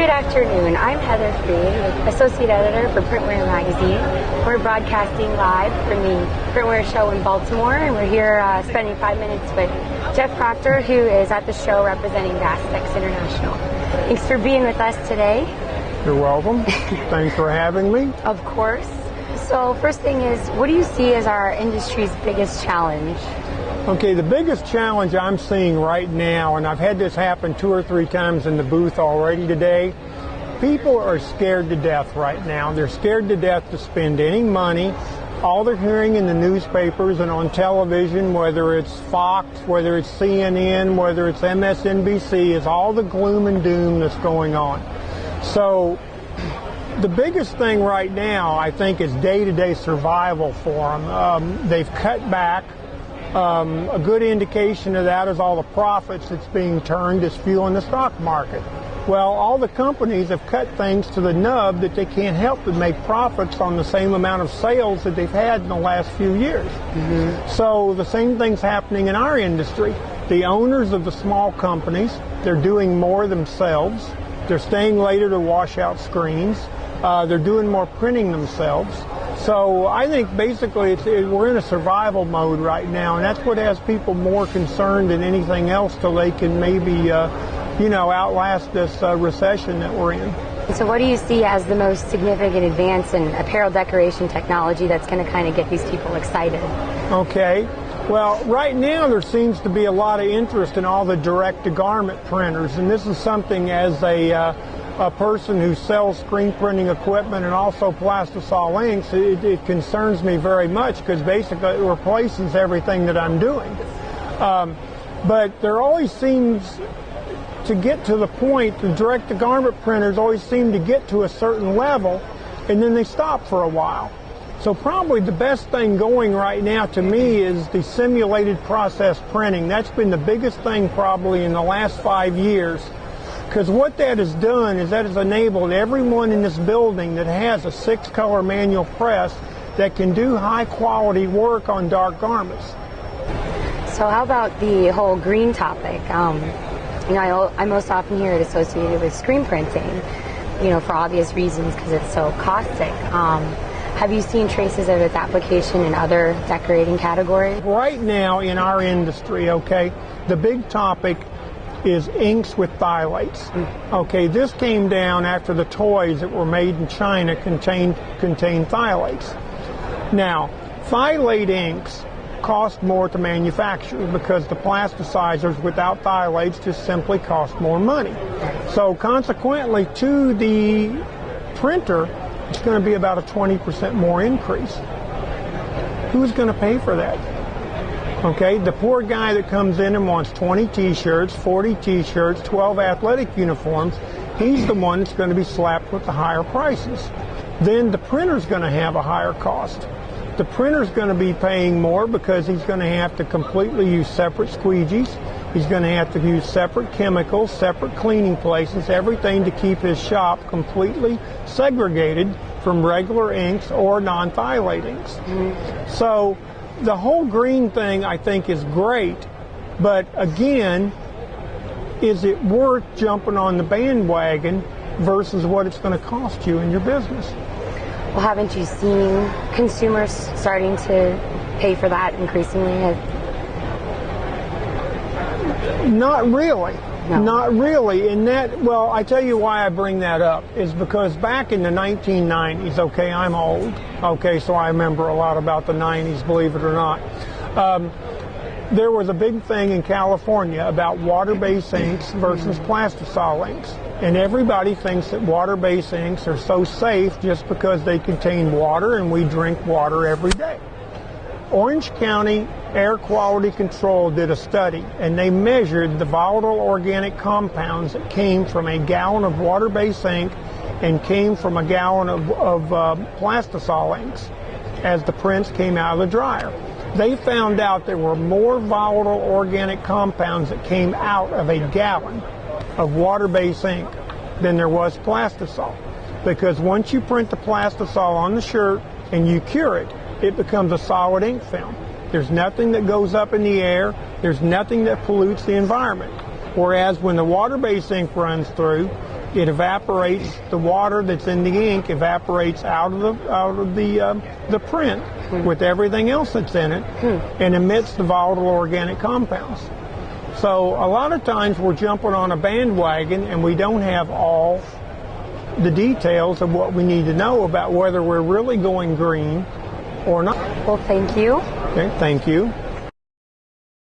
Good afternoon. I'm Heather Freed, Associate Editor for Printwear Magazine. We're broadcasting live from the Printwear Show in Baltimore, and we're here spending 5 minutes with Jeff Proctor, who is at the show representing Vastex International. Thanks for being with us today. You're welcome. Thanks for having me. Of course. So first thing is, what do you see as our industry's biggest challenge? Okay, the biggest challenge I'm seeing right now, and I've had this happen 2 or 3 times in the booth already today, people are scared to death right now. They're scared to death to spend any money. All they're hearing in the newspapers and on television, whether it's Fox, whether it's CNN, whether it's MSNBC, is all the gloom and doom that's going on. So the biggest thing right now, I think, is day-to-day survival for them. They've cut back. A good indication of that is all the profits that's being turned is fueling the stock market. Well, all the companies have cut things to the nub that they can't help but make profits on the same amount of sales that they've had in the last few years. So the same thing's happening in our industry. The owners of the small companies, they're doing more themselves. They're staying later to wash out screens. They're doing more printing themselves. So I think basically we're in a survival mode right now, and that's what has people more concerned than anything else till they can maybe, outlast this recession that we're in. So what do you see as the most significant advance in apparel decoration technology that's going to kind of get these people excited? Okay. Well, right now there seems to be a lot of interest in all the direct-to-garment printers, and this is something as a person who sells screen printing equipment and also plastisol inks, it concerns me very much because basically it replaces everything that I'm doing. But there always seems to get to the point, the direct-to-garment printers always seem to get to a certain level and then they stop for a while. So probably the best thing going right now to me is the simulated process printing. That's been the biggest thing probably in the last 5 years. Because what that has done is that has enabled everyone in this building that has a 6-color manual press that can do high-quality work on dark garments. So how about the whole green topic? I most often hear it associated with screen printing, for obvious reasons because it's so caustic. Have you seen traces of its application in other decorating categories? Right now in our industry, the big topic is inks with phthalates. Okay, this came down after the toys that were made in China contained phthalates. Now, phthalate inks cost more to manufacture because the plasticizers without phthalates just simply cost more money. So consequently, to the printer, it's going to be about a 20% more increase. Who's going to pay for that? Okay, the poor guy that comes in and wants 20 t-shirts, 40 t-shirts, 12 athletic uniforms, he's the one that's going to be slapped with the higher prices. Then the printer's going to have a higher cost. The printer's going to be paying more because he's going to have to completely use separate squeegees. He's going to have to use separate chemicals, separate cleaning places, everything to keep his shop completely segregated from regular inks or non-phthalate inks. So the whole green thing, I think, is great, but again, is it worth jumping on the bandwagon versus what it's going to cost you in your business? Well, haven't you seen consumers starting to pay for that increasingly? Not really. No. Not really. And I tell you why I bring that up is because back in the 1990s, I'm old, so I remember a lot about the 90s, believe it or not. There was a big thing in California about water-based inks versus plastisol inks. And everybody thinks that water-based inks are so safe just because they contain water and we drink water every day. Orange County Air Quality Control did a study, and they measured the volatile organic compounds that came from a gallon of water-based ink and came from a gallon of plastisol inks as the prints came out of the dryer. They found out there were more volatile organic compounds that came out of a gallon of water-based ink than there was plastisol. Because once you print the plastisol on the shirt and you cure it, it becomes a solid ink film. There's nothing that goes up in the air. There's nothing that pollutes the environment. Whereas when the water-based ink runs through, it evaporates. The water that's in the ink evaporates out of the print with everything else that's in it, and emits the volatile organic compounds. So a lot of times we're jumping on a bandwagon and we don't have all the details of what we need to know about whether we're really going green or not. Well, thank you. Okay, thank you.